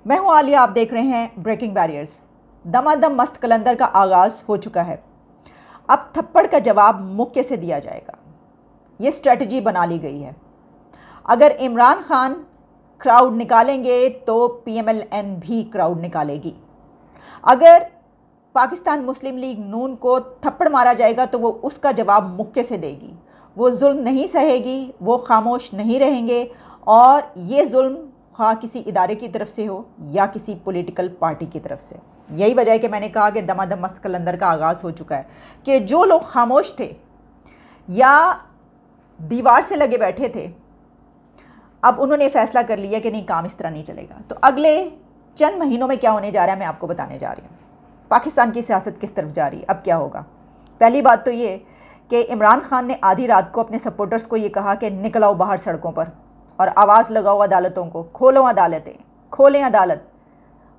मैं हूं आलिया, आप देख रहे हैं ब्रेकिंग बैरियर्स। दमादम मस्त कलंदर का आगाज़ हो चुका है। अब थप्पड़ का जवाब मुक्के से दिया जाएगा, ये स्ट्रेटजी बना ली गई है। अगर इमरान खान क्राउड निकालेंगे तो पीएमएलएन भी क्राउड निकालेगी। अगर पाकिस्तान मुस्लिम लीग नून को थप्पड़ मारा जाएगा तो वो उसका जवाब मुक्के से देगी। वो जुल्म नहीं सहेगी, वो खामोश नहीं रहेंगे। और ये जुल्म हाँ किसी इदारे की तरफ से हो या किसी पॉलिटिकल पार्टी की तरफ से। यही वजह है कि मैंने कहा कि दमादम मस्त कलंदर का आगाज़ हो चुका है कि जो लोग खामोश थे या दीवार से लगे बैठे थे, अब उन्होंने फैसला कर लिया कि नहीं, काम इस तरह नहीं चलेगा। तो अगले चंद महीनों में क्या होने जा रहा है मैं आपको बताने जा रही हूँ। पाकिस्तान की सियासत किस तरफ जा रही है, अब क्या होगा। पहली बात तो ये कि इमरान खान ने आधी रात को अपने सपोर्टर्स को ये कहा कि निकल आओ बाहर सड़कों पर और आवाज़ लगाओ अदालतों को, खोलो अदालतें, खोलें अदालत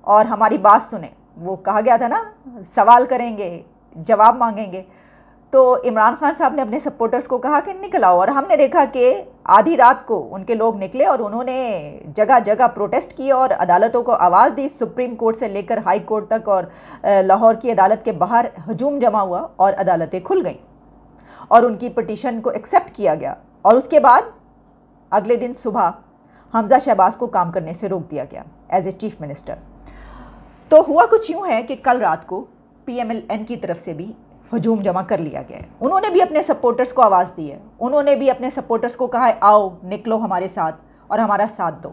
और हमारी बात सुने। वो कहा गया था ना, सवाल करेंगे, जवाब मांगेंगे। तो इमरान खान साहब ने अपने सपोर्टर्स को कहा कि निकल आओ, और हमने देखा कि आधी रात को उनके लोग निकले और उन्होंने जगह जगह प्रोटेस्ट किए और अदालतों को आवाज़ दी। सुप्रीम कोर्ट से लेकर हाई कोर्ट तक और लाहौर की अदालत के बाहर हजूम जमा हुआ और अदालतें खुल गईं और उनकी पिटीशन को एक्सेप्ट किया गया। और उसके बाद अगले दिन सुबह हमजा शहबाज को काम करने से रोक दिया गया एज ए चीफ मिनिस्टर। तो हुआ कुछ यूँ है कि कल रात को पीएमएलएन की तरफ से भी हजूम जमा कर लिया गया है। उन्होंने भी अपने सपोर्टर्स को आवाज़ दी है, उन्होंने भी अपने सपोर्टर्स को कहा है आओ निकलो हमारे साथ और हमारा साथ दो,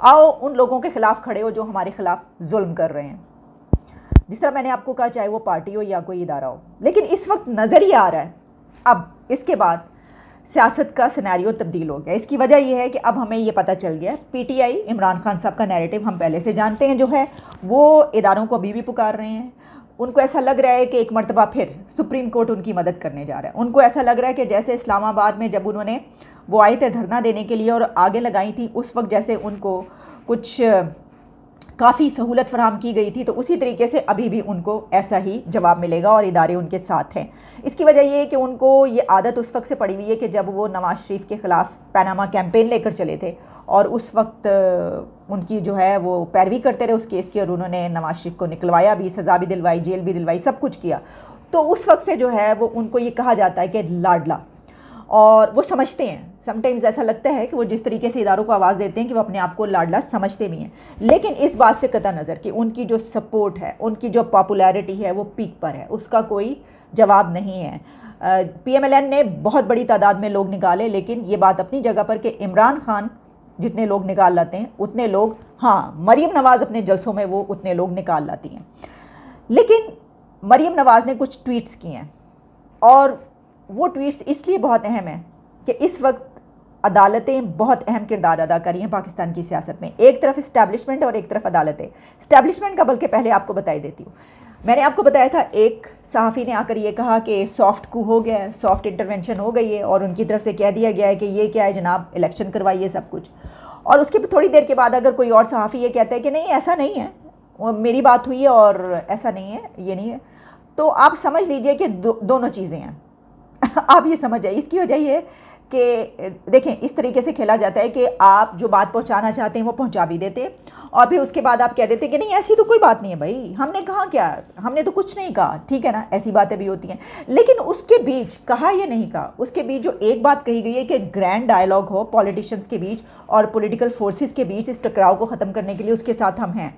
आओ उन लोगों के खिलाफ खड़े हो जो हमारे खिलाफ जुल्म कर रहे हैं। जिस तरह मैंने आपको कहा, चाहे वो पार्टी हो या कोई इदारा हो। लेकिन इस वक्त नज़र ही आ रहा है अब इसके बाद सियासत का सिनेरियो तब्दील हो गया। इसकी वजह यह है कि अब हमें ये पता चल गया, पीटीआई इमरान खान साहब का नैरेटिव हम पहले से जानते हैं जो है, वो इदारों को अभी भी पुकार रहे हैं। उनको ऐसा लग रहा है कि एक मर्तबा फिर सुप्रीम कोर्ट उनकी मदद करने जा रहा है। उनको ऐसा लग रहा है कि जैसे इस्लामाबाद में जब उन्होंने वो आए थे धरना देने के लिए और आगे लगाई थी, उस वक्त जैसे उनको कुछ काफ़ी सहूलत फराहम की गई थी, तो उसी तरीके से अभी भी उनको ऐसा ही जवाब मिलेगा और इदारे उनके साथ हैं। इसकी वजह ये है कि उनको ये आदत उस वक्त से पड़ी हुई है कि जब वो नवाज़ शरीफ के ख़िलाफ़ पैनामा कैंपेन लेकर चले थे और उस वक्त उनकी जो है वो पैरवी करते रहे उस केस की, और उन्होंने नवाज़ शरीफ को निकलवाया भी, सज़ा भी दिलवाई, जेल भी दिलवाई, सब कुछ किया। तो उस वक्त से जो है वो उनको ये कहा जाता है कि लाडला, और वो समझते हैं। समटाइम्स ऐसा लगता है कि वो जिस तरीके से इदारों को आवाज़ देते हैं कि वो अपने आप को लाडला समझते भी हैं। लेकिन इस बात से कतई नज़र कि उनकी जो सपोर्ट है, उनकी जो पॉपुलैरिटी है वो पीक पर है, उसका कोई जवाब नहीं है। पीएमएलएन ने बहुत बड़ी तादाद में लोग निकाले, लेकिन ये बात अपनी जगह पर कि इमरान खान जितने लोग निकाल लाते हैं उतने लोग, हाँ मरीम नवाज़ अपने जलसों में वो उतने लोग निकाल लाती हैं। लेकिन मरीम नवाज़ ने कुछ ट्वीट्स किए हैं और वो ट्वीट्स इसलिए बहुत अहम हैं कि इस वक्त अदालतें बहुत अहम किरदार अदा कर रही हैं पाकिस्तान की सियासत में। एक तरफ इस्टेब्लिशमेंट और एक तरफ अदालतें। इस्टेब्लिशमेंट का बल्कि पहले आपको बताई देती हूँ। मैंने आपको बताया था एक सहाफ़ी ने आकर ये कहा कि सॉफ्ट कू हो गया है, सॉफ्ट इंटरवेंशन हो गई है, और उनकी तरफ से कह दिया गया है कि ये क्या है जनाब, इलेक्शन करवाइए सब कुछ। और उसके थोड़ी देर के बाद अगर कोई और सहाफ़ी ये कहता है कि नहीं ऐसा नहीं है, मेरी बात हुई है और ऐसा नहीं है, ये नहीं है, तो आप समझ लीजिए कि दोनों चीज़ें हैं। आप ये समझ जाइए। इसकी वजह ये कि देखें, इस तरीके से खेला जाता है कि आप जो बात पहुंचाना चाहते हैं वो पहुंचा भी देते और फिर उसके बाद आप कह देते कि नहीं ऐसी तो कोई बात नहीं है भाई, हमने कहा क्या, हमने तो कुछ नहीं कहा, ठीक है ना। ऐसी बातें भी होती हैं। लेकिन उसके बीच कहा ये नहीं कहा, उसके बीच जो एक बात कही गई है कि ग्रैंड डायलॉग हो पॉलिटिशियंस के बीच और पॉलिटिकल फोर्सेस के बीच इस टकराव को ख़त्म करने के लिए, उसके साथ हम हैं।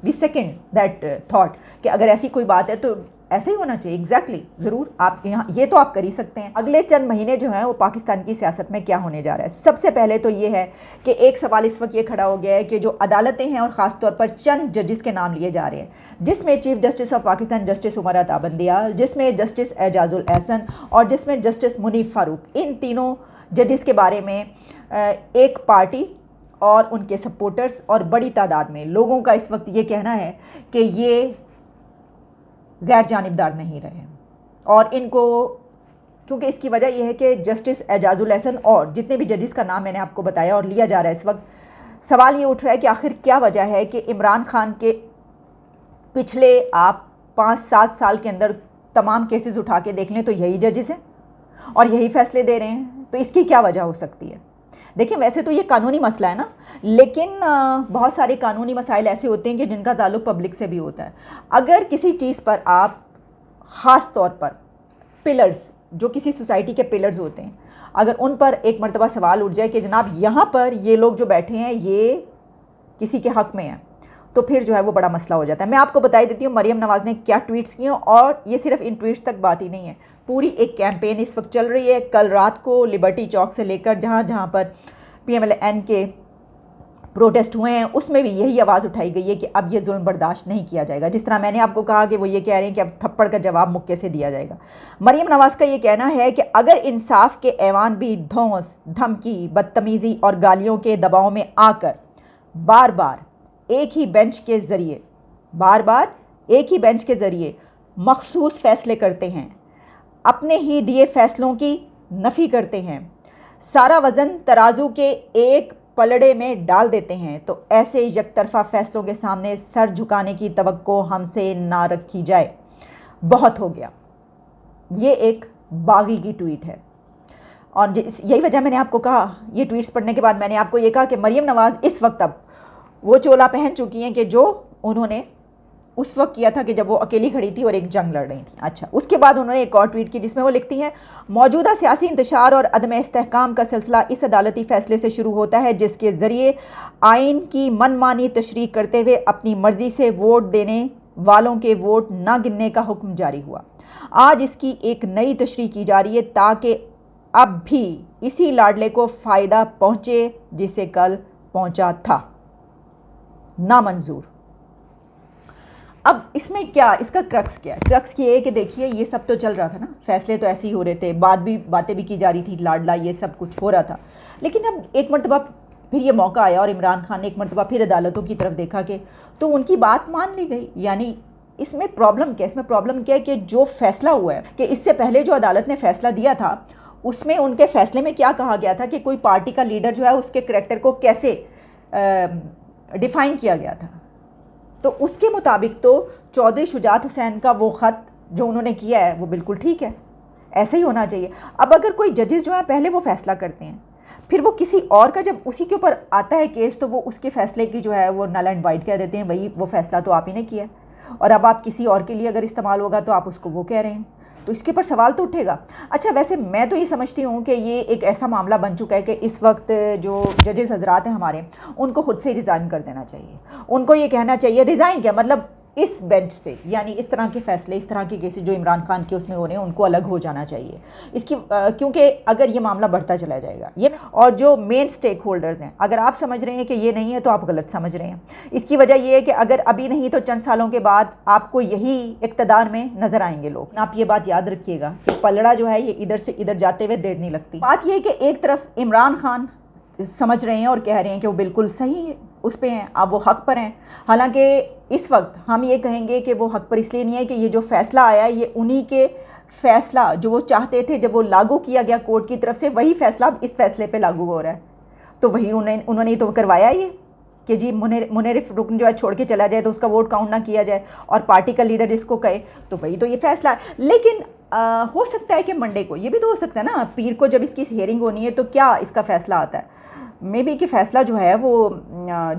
वी सेकेंड दैट थॉट कि अगर ऐसी कोई बात है तो ऐसे ही होना चाहिए। एग्जैक्टली, ज़रूर आप यहाँ ये तो आप कर ही सकते हैं। अगले चंद महीने जो हैं वो पाकिस्तान की सियासत में क्या होने जा रहा है। सबसे पहले तो ये है कि एक सवाल इस वक्त ये खड़ा हो गया है कि जो अदालतें हैं और ख़ास तौर पर चंद जजेस के नाम लिए जा रहे हैं, जिसमें chief justice of Pakistan justice Umar Ata Bandial, जिसमें जस्टिस एजाजुल एहसन और जिसमें जस्टिस मुनीफ फारूक, इन तीनों जजेस के बारे में एक पार्टी और उनके सपोर्टर्स और बड़ी तादाद में लोगों का इस वक्त ये कहना है कि ये गैर जानिबदार नहीं रहे। और इनको, क्योंकि इसकी वजह यह है कि जस्टिस एजाजुल एहसन और जितने भी जजेस का नाम मैंने आपको बताया और लिया जा रहा है, इस वक्त सवाल ये उठ रहा है कि आखिर क्या वजह है कि इमरान खान के पिछले आप 5-7 साल के अंदर तमाम केसेस उठा के देख लें तो यही जजेस हैं और यही फैसले दे रहे हैं। तो इसकी क्या वजह हो सकती है। देखिए वैसे तो ये कानूनी मसला है ना, लेकिन बहुत सारे कानूनी मसाइल ऐसे होते हैं कि जिनका ताल्लुक पब्लिक से भी होता है। अगर किसी चीज़ पर आप ख़ास तौर पर पिलर्स, जो किसी सोसाइटी के पिलर्स होते हैं, अगर उन पर एक मरतबा सवाल उठ जाए कि जनाब यहाँ पर ये लोग जो बैठे हैं ये किसी के हक़ में हैं, तो फिर जो है वो बड़ा मसला हो जाता है। मैं आपको बता देती हूँ मरीम नवाज़ ने क्या ट्वीट्स किए, और ये सिर्फ इन ट्वीट्स तक बात ही नहीं है, पूरी एक कैंपेन इस वक्त चल रही है। कल रात को लिबर्टी चौक से लेकर जहाँ जहाँ पर PMLN के प्रोटेस्ट हुए हैं उसमें भी यही आवाज़ उठाई गई है कि अब ये जुल्म बर्दाश्त नहीं किया जाएगा। जिस तरह मैंने आपको कहा कि वो ये कह रहे हैं कि अब थप्पड़ का जवाब मुक्के से दिया जाएगा। मरीम नवाज़ का ये कहना है कि अगर इंसाफ के ऐवान भी धौंस, धमकी, बदतमीज़ी और गालियों के दबाव में आकर बार बार एक ही बेंच के ज़रिए मखसूस फ़ैसले करते हैं, अपने ही दिए फ़ैसलों की नफ़ी करते हैं, सारा वज़न तराजू के एक पलड़े में डाल देते हैं, तो ऐसे यकतरफा फ़ैसलों के सामने सर झुकाने की तवक्को हमसे ना रखी जाए। बहुत हो गया। ये एक बागी की ट्वीट है, और यही वजह मैंने आपको कहा, ये ट्वीट्स पढ़ने के बाद मैंने आपको ये कहा कि मरीम नवाज़ इस वक्त अब वो चोला पहन चुकी हैं कि जो उन्होंने उस वक्त किया था कि जब वो अकेली खड़ी थी और एक जंग लड़ रही थी। अच्छा, उसके बाद उन्होंने एक और ट्वीट की जिसमें वो लिखती हैं, मौजूदा सियासी इंतशार और अदम इस्तेहकाम का सिलसिला इस अदालती फ़ैसले से शुरू होता है जिसके ज़रिए आइन की मनमानी तशरीह करते हुए अपनी मर्ज़ी से वोट देने वालों के वोट ना गिनने का हुक्म जारी हुआ। आज इसकी एक नई तशरीह की जा रही है ताकि अब भी इसी लाडले को फ़ायदा पहुँचे जिसे कल पहुँचा था। नामंजूर। अब इसमें क्या, इसका क्रक्स क्या है? क्रक्स ये है कि देखिए ये सब तो चल रहा था ना, फैसले तो ऐसे ही हो रहे थे, बातें भी की जा रही थी, लाडला ये सब कुछ हो रहा था, लेकिन अब एक मरतबा फिर ये मौका आया और इमरान खान ने एक मरतबा फिर अदालतों की तरफ देखा कि तो उनकी बात मान ली गई। यानी इसमें प्रॉब्लम क्या है? इसमें प्रॉब्लम क्या है कि जो फैसला हुआ है कि इससे पहले जो अदालत ने फैसला दिया था उसमें उनके फैसले में क्या कहा गया था कि कोई पार्टी का लीडर जो है उसके करैक्टर को कैसे डिफ़ाइन किया गया था, तो उसके मुताबिक तो चौधरी शुजात हुसैन का वो ख़त जो उन्होंने किया है वो बिल्कुल ठीक है, ऐसे ही होना चाहिए। अब अगर कोई जजेस जो है पहले वो फ़ैसला करते हैं, फिर वो किसी और का जब उसी के ऊपर आता है केस तो वो उसके फ़ैसले की जो है वो नल एंड वाइड कह देते हैं, वही वो फ़ैसला तो आप ही ने किया है, और अब आप किसी और के लिए अगर इस्तेमाल होगा तो आप उसको वो कह रहे हैं, तो इसके ऊपर सवाल तो उठेगा। अच्छा, वैसे मैं तो ये समझती हूँ कि ये एक ऐसा मामला बन चुका है कि इस वक्त जो जजेस हजरात हैं हमारे, उनको खुद से रिज़ाइन कर देना चाहिए। उनको ये कहना चाहिए, रिज़ाइन क्या मतलब, इस बेंच से, यानी इस तरह के फ़ैसले, इस तरह के केसेस जो इमरान खान के उसमें हो रहे हैं उनको अलग हो जाना चाहिए इसकी, क्योंकि अगर ये मामला बढ़ता चला जाएगा ये, और जो मेन स्टेक होल्डर्स हैं, अगर आप समझ रहे हैं कि ये नहीं है तो आप गलत समझ रहे हैं। इसकी वजह ये है कि अगर अभी नहीं तो चंद सालों के बाद आपको यही इक़्तिदार में नज़र आएंगे लोग। आप ये बात याद रखिएगा कि पलड़ा जो है ये इधर से इधर जाते हुए देर नहीं लगती। बात यह है कि एक तरफ इमरान खान समझ रहे हैं और कह रहे हैं कि वो बिल्कुल सही उस पे हैं, अब वो हक़ पर हैं। हालांकि इस वक्त हम ये कहेंगे कि वो हक़ पर इसलिए नहीं है कि ये जो फ़ैसला आया ये उन्हीं के फ़ैसला जो वो चाहते थे जब वो लागू किया गया कोर्ट की तरफ से, वही फ़ैसला अब इस फ़ैसले पे लागू हो रहा है। तो वही उन्होंने तो करवाया ये कि जी मुनरिफ रुकन जो है छोड़ के चला जाए तो उसका वोट काउंट ना किया जाए, और पार्टी का लीडर इसको कहे, तो वही तो ये फ़ैसला है। लेकिन हो सकता है कि मंडे को, ये भी तो हो सकता है ना, पीर को जब इसकी हियरिंग होनी है तो क्या इसका फ़ैसला आता है, मे बी कि फ़ैसला जो है वो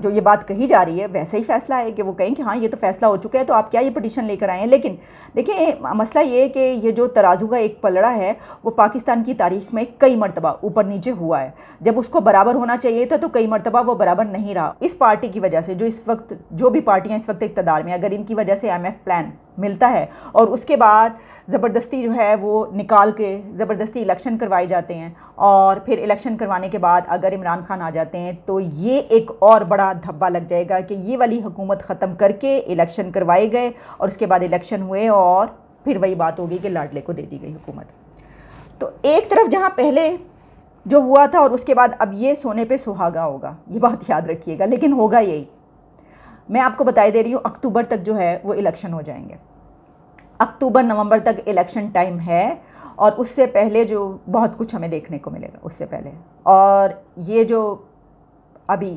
जो ये बात कही जा रही है वैसे ही फ़ैसला है कि वो कहें कि हाँ ये तो फ़ैसला हो चुका है तो आप क्या ये पटिशन लेकर आए हैं। लेकिन देखिए मसला ये है कि ये जो तराजू का एक पलड़ा है वो पाकिस्तान की तारीख़ में कई मरतबा ऊपर नीचे हुआ है। जब उसको बराबर होना चाहिए था तो कई मरतबा वो बराबर नहीं रहा। इस पार्टी की वजह से जो इस वक्त जो भी पार्टियाँ इस वक्त इक़्तिदार में, अगर इनकी वजह से IMF प्लान मिलता है और उसके बाद ज़बरदस्ती जो है वो निकाल के ज़बरदस्ती इलेक्शन करवाए जाते हैं, और फिर इलेक्शन करवाने के बाद अगर इमरान खान आ जाते हैं तो ये एक और बड़ा धब्बा लग जाएगा कि ये वाली हुकूमत ख़त्म करके इलेक्शन करवाए गए और उसके बाद इलेक्शन हुए और फिर वही बात होगी कि लाडले को दे दी गई हुकूमत। तो एक तरफ जहाँ पहले जो हुआ था और उसके बाद अब ये सोने पे सुहागा होगा, ये बात याद रखिएगा। लेकिन होगा यही, मैं आपको बताई दे रही हूँ, अक्टूबर तक जो है वो इलेक्शन हो जाएंगे। अक्टूबर नवंबर तक इलेक्शन टाइम है, और उससे पहले जो बहुत कुछ हमें देखने को मिलेगा उससे पहले। और ये जो अभी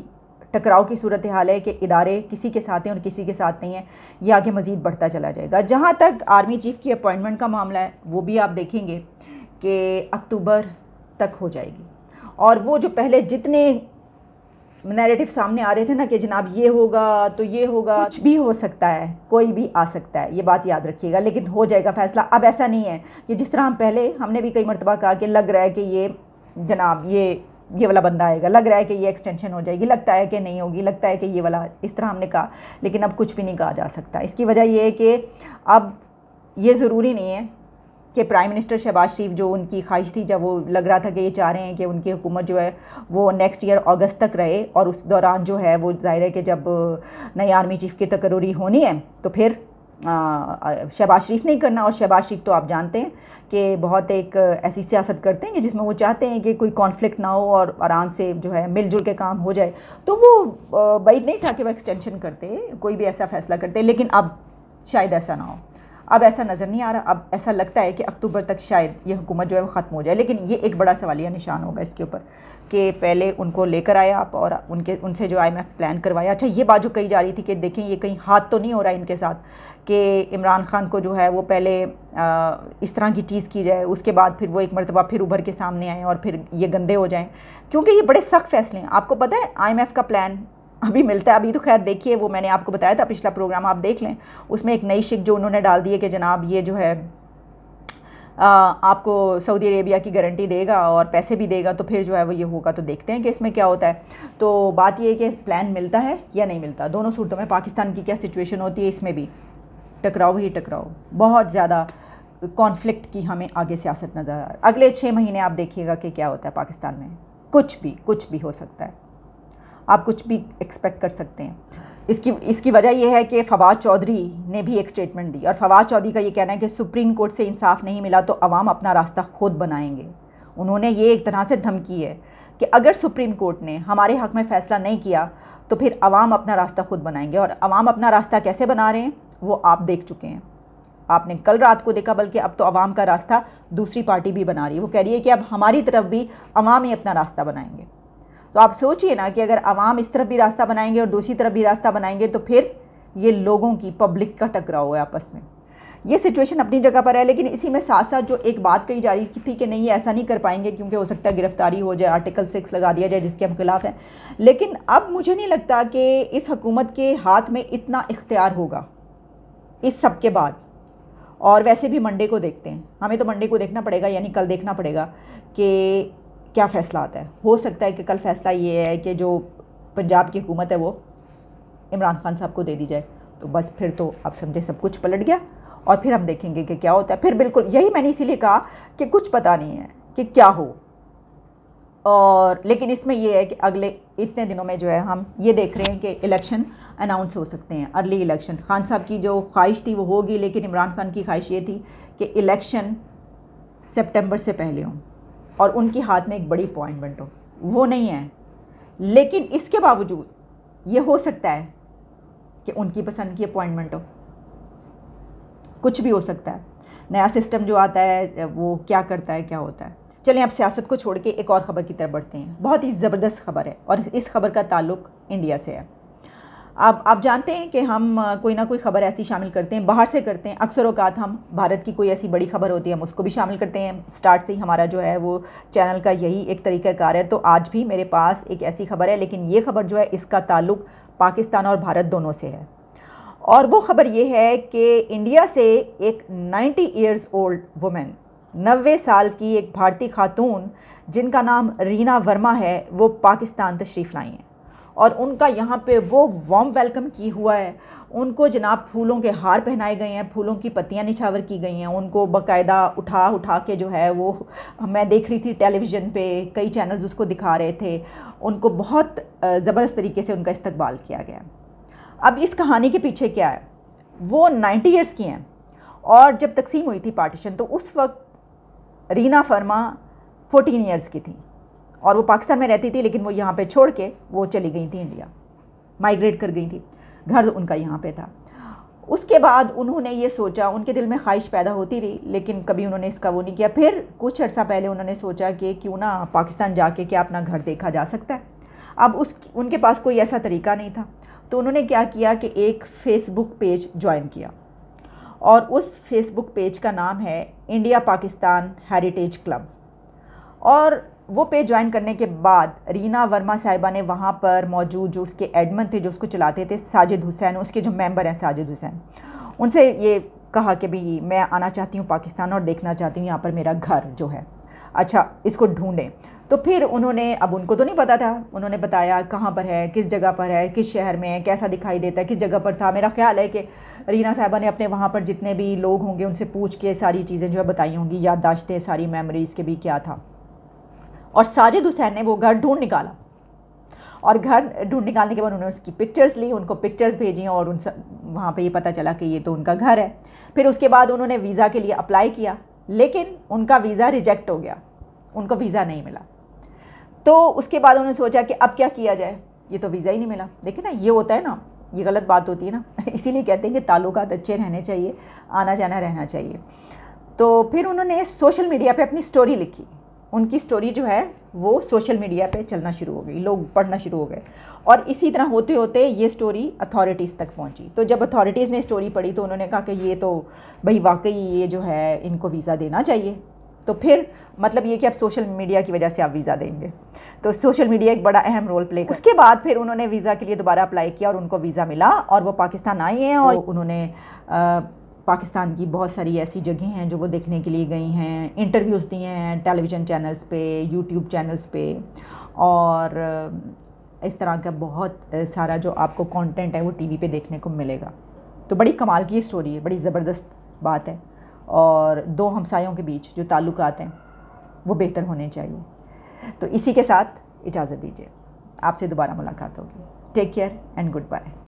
टकराव की सूरत हाल है कि इदारे किसी के साथ हैं और किसी के साथ नहीं है, ये आगे मज़ीद बढ़ता चला जाएगा। जहाँ तक आर्मी चीफ़ की अपॉइंटमेंट का मामला है वो भी आप देखेंगे कि अक्टूबर तक हो जाएगी, और वो जो पहले जितने नैरेटिव सामने आ रहे थे ना कि जनाब ये होगा तो ये होगा, कुछ भी हो सकता है, कोई भी आ सकता है, ये बात याद रखिएगा, लेकिन हो जाएगा फैसला। अब ऐसा नहीं है कि जिस तरह हम पहले, हमने भी कई मरतबा कहा कि लग रहा है कि ये जनाब ये वाला बंदा आएगा, लग रहा है कि ये एक्सटेंशन हो जाएगी, लगता है कि नहीं होगी, लगता है कि ये वाला, इस तरह हमने कहा, लेकिन अब कुछ भी नहीं कहा जा सकता। इसकी वजह ये है कि अब ये ज़रूरी नहीं है कि प्राइम मिनिस्टर शहबाज शरीफ, जो उनकी ख्वाहिश थी, जब वो लग रहा था कि ये चाह रहे हैं कि उनकी हुकूमत जो है वो नेक्स्ट ईयर अगस्त तक रहे, और उस दौरान जो है वो ज़ाहिर है कि जब नई आर्मी चीफ़ की तकर्री होनी है तो फिर शहबाज शरीफ नहीं करना। और शहबाज शरीफ तो आप जानते हैं कि बहुत एक ऐसी सियासत करते हैं कि जिसमें वो चाहते हैं कि कोई कॉन्फ्लिक्ट ना हो और आराम से जो है मिलजुल के काम हो जाए। तो वो बैद नहीं था कि वो एक्सटेंशन करते, कोई भी ऐसा फ़ैसला करते, लेकिन अब शायद ऐसा ना हो। अब ऐसा नज़र नहीं आ रहा। अब ऐसा लगता है कि अक्टूबर तक शायद ये हुकूमत जो है वो ख़त्म हो जाए, लेकिन ये एक बड़ा सवालिया निशान होगा इसके ऊपर कि पहले उनको लेकर आए आप और उनसे जो IMF प्लान करवाया। अच्छा, ये बात जो कही जा रही थी कि देखें ये कहीं हाथ तो नहीं हो रहा है इनके साथ कि इमरान खान को जो है वो पहले इस तरह की चीज़ की जाए, उसके बाद फिर वो एक मरतबा फिर उभर के सामने आएँ और फिर ये गंदे हो जाएँ, क्योंकि ये बड़े सख्त फैसले हैं। आपको पता है IMF का प्लान अभी मिलता है, अभी तो खैर देखिए, वो मैंने आपको बताया था पिछला प्रोग्राम, आप देख लें, उसमें एक नई शिक जो उन्होंने डाल दी है कि जनाब ये जो है आपको सऊदी अरेबिया की गारंटी देगा और पैसे भी देगा, तो फिर जो है वो ये होगा। तो देखते हैं कि इसमें क्या होता है। तो बात ये है कि प्लान मिलता है या नहीं मिलता, दोनों सूरतों में पाकिस्तान की क्या सिचुएशन होती है, इसमें भी टकराव ही टकराव, बहुत ज़्यादा कॉन्फ्लिक्ट की हमें आगे सियासत नज़र आ रहा है। अगले 6 महीने आप देखिएगा कि क्या होता है पाकिस्तान में, कुछ भी हो सकता है, आप कुछ भी एक्सपेक्ट कर सकते हैं। इसकी वजह यह है कि फवाद चौधरी ने भी एक स्टेटमेंट दी, और फवाद चौधरी का ये कहना है कि सुप्रीम कोर्ट से इंसाफ नहीं मिला तो अवाम अपना रास्ता खुद बनाएंगे। उन्होंने ये एक तरह से धमकी है कि अगर सुप्रीम कोर्ट ने हमारे हक़ में फ़ैसला नहीं किया तो फिर अवाम अपना रास्ता खुद बनाएंगे। और अवाम अपना रास्ता कैसे बना रहे हैं वो आप देख चुके हैं, आपने कल रात को देखा, बल्कि अब तो अवाम का रास्ता दूसरी पार्टी भी बना रही है। वो कह रही है कि अब हमारी तरफ भी अवाम ही अपना रास्ता बनाएंगे। तो आप सोचिए ना कि अगर अवाम इस तरफ भी रास्ता बनाएंगे और दूसरी तरफ भी रास्ता बनाएंगे तो फिर ये लोगों की, पब्लिक का टकराव है आपस में। ये सिचुएशन अपनी जगह पर है, लेकिन इसी में साथ साथ जो एक बात कही जा रही थी कि नहीं ऐसा नहीं कर पाएंगे क्योंकि हो सकता है गिरफ्तारी हो जाए, आर्टिकल 6 लगा दिया जाए जिसके हम खिलाफ हैं। लेकिन अब मुझे नहीं लगता कि इस हुकूमत के हाथ में इतना इख्तियार होगा इस सब के बाद। और वैसे भी मंडे को देखते हैं, हमें तो मंडे को देखना पड़ेगा, यानी कल देखना पड़ेगा कि क्या फ़ैसला आता है। हो सकता है कि कल फ़ैसला ये है कि जो पंजाब की हुकूमत है वो इमरान खान साहब को दे दी जाए, तो बस फिर तो आप समझे सब कुछ पलट गया, और फिर हम देखेंगे कि क्या होता है। फिर बिल्कुल यही मैंने इसीलिए कहा कि कुछ पता नहीं है कि क्या हो, और लेकिन इसमें यह है कि अगले इतने दिनों में जो है हम ये देख रहे हैं कि इलेक्शन अनाउंस हो सकते हैं, अर्ली इलेक्शन। खान साहब की जो ख्वाहिश थी वो होगी, लेकिन इमरान खान की ख्वाहिश ये थी कि इलेक्शन सितंबर से पहले हों और उनके हाथ में एक बड़ी अपॉइंटमेंट हो, वो नहीं है। लेकिन इसके बावजूद ये हो सकता है कि उनकी पसंद की अपॉइंटमेंट हो, कुछ भी हो सकता है। नया सिस्टम जो आता है वो क्या करता है, क्या होता है। चलें अब सियासत को छोड़ के एक और ख़बर की तरफ बढ़ते हैं। बहुत ही ज़बरदस्त खबर है और इस खबर का ताल्लुक़ इंडिया से है। अब आप जानते हैं कि हम कोई ना कोई ख़बर ऐसी शामिल करते हैं, बाहर से करते हैं। अक्सर औक़ात हम भारत की कोई ऐसी बड़ी ख़बर होती है हम उसको भी शामिल करते हैं। स्टार्ट से ही हमारा जो है वो चैनल का यही एक तरीक़ाकार है। तो आज भी मेरे पास एक ऐसी ख़बर है, लेकिन ये ख़बर जो है इसका ताल्लुक़ पाकिस्तान और भारत दोनों से है। और वो ख़बर ये है कि इंडिया से एक 90 ईयर्स ओल्ड वुमेन, 90 साल की एक भारतीय खातून जिनका नाम रीना वर्मा है, वो पाकिस्तान तशरीफ़ लाई हैं और उनका यहाँ पे वो वार्म वेलकम की हुआ है। उनको जनाब फूलों के हार पहनाए गए हैं, फूलों की पत्तियाँ निछावर की गई हैं, उनको बाकायदा उठा के जो है वो, मैं देख रही थी टेलीविज़न पे, कई चैनल्स उसको दिखा रहे थे, उनको बहुत ज़बरदस्त तरीके से उनका इस्तकबाल किया गया। अब इस कहानी के पीछे क्या है, वो 90 ईयर्स की हैं और जब तकसीम हुई थी पार्टीशन तो उस वक्त रीना वर्मा 14 ईयर्स की थी और वो पाकिस्तान में रहती थी, लेकिन वो यहाँ पे छोड़ के वो चली गई थी इंडिया, माइग्रेट कर गई थी, घर उनका यहाँ पे था। उसके बाद उन्होंने ये सोचा, उनके दिल में ख्वाहिश पैदा होती रही, लेकिन कभी उन्होंने इसका वो नहीं किया। फिर कुछ अर्सा पहले उन्होंने सोचा कि क्यों ना पाकिस्तान जाके क्या अपना घर देखा जा सकता है। अब उनके पास कोई ऐसा तरीका नहीं था, तो उन्होंने क्या किया कि एक फ़ेसबुक पेज ज्वाइन किया और उस फेसबुक पेज का नाम है इंडिया पाकिस्तान हेरिटेज क्लब। और वो पेज ज्वाइन करने के बाद रीना वर्मा साहिबा ने वहाँ पर मौजूद जो उसके एडमिन थे, जो उसको चलाते थे, साजिद हुसैन, उसके जो मेंबर हैं साजिद हुसैन, उनसे ये कहा कि भाई मैं आना चाहती हूँ पाकिस्तान और देखना चाहती हूँ यहाँ पर मेरा घर जो है, अच्छा इसको ढूंढें। तो फिर उन्होंने, अब उनको तो नहीं पता था, उन्होंने बताया कहाँ पर है, किस जगह पर है, किस शहर में है, कैसा दिखाई देता है, किस जगह पर था। मेरा ख्याल है कि रीना साहिबा ने अपने वहाँ पर जितने भी लोग होंगे उनसे पूछ के सारी चीज़ें जो है बताई होंगी, याददाश्तें सारी मेमोरीज़ के भी क्या था। और साजिद हुसैन ने वो घर ढूंढ निकाला, और घर ढूंढ निकालने के बाद उन्होंने उसकी पिक्चर्स ली, उनको पिक्चर्स भेजी, और उन वहाँ पे ये पता चला कि ये तो उनका घर है। फिर उसके बाद उन्होंने वीज़ा के लिए अप्लाई किया, लेकिन उनका वीज़ा रिजेक्ट हो गया, उनको वीज़ा नहीं मिला। तो उसके बाद उन्होंने सोचा कि अब क्या किया जाए, ये तो वीज़ा ही नहीं मिला। देखिए ना, ये होता है ना, ये गलत बात होती है ना इसीलिए कहते हैं कि ताल्लुकात अच्छे रहने चाहिए, आना जाना रहना चाहिए। तो फिर उन्होंने सोशल मीडिया पे अपनी स्टोरी लिखी। उनकी स्टोरी जो है वो सोशल मीडिया पे चलना शुरू हो गई, लोग पढ़ना शुरू हो गए, और इसी तरह होते होते ये स्टोरी अथॉरिटीज़ तक पहुंची। तो जब अथॉरिटीज़ ने स्टोरी पढ़ी तो उन्होंने कहा कि ये तो भाई वाकई ये जो है इनको वीज़ा देना चाहिए। तो फिर मतलब ये कि अब सोशल मीडिया की वजह से आप वीज़ा देंगे, तो सोशल मीडिया एक बड़ा अहम रोल प्ले कर। उसके बाद फिर उन्होंने वीज़ा के लिए दोबारा अप्लाई किया और उनको वीज़ा मिला, और वो पाकिस्तान आई हैं, और उन्होंने पाकिस्तान की बहुत सारी ऐसी जगह हैं जो वो देखने के लिए गई हैं, इंटरव्यूज़ दिए हैं टेलीविज़न चैनल्स पे, यूट्यूब चैनल्स पे, और इस तरह का बहुत सारा जो आपको कंटेंट है वो टीवी पे देखने को मिलेगा। तो बड़ी कमाल की स्टोरी है, बड़ी ज़बरदस्त बात है, और दो हमसायों के बीच जो ताल्लुकात हैं वो बेहतर होने चाहिए। तो इसी के साथ इजाज़त दीजिए, आपसे दोबारा मुलाकात होगी। Take care and good bye.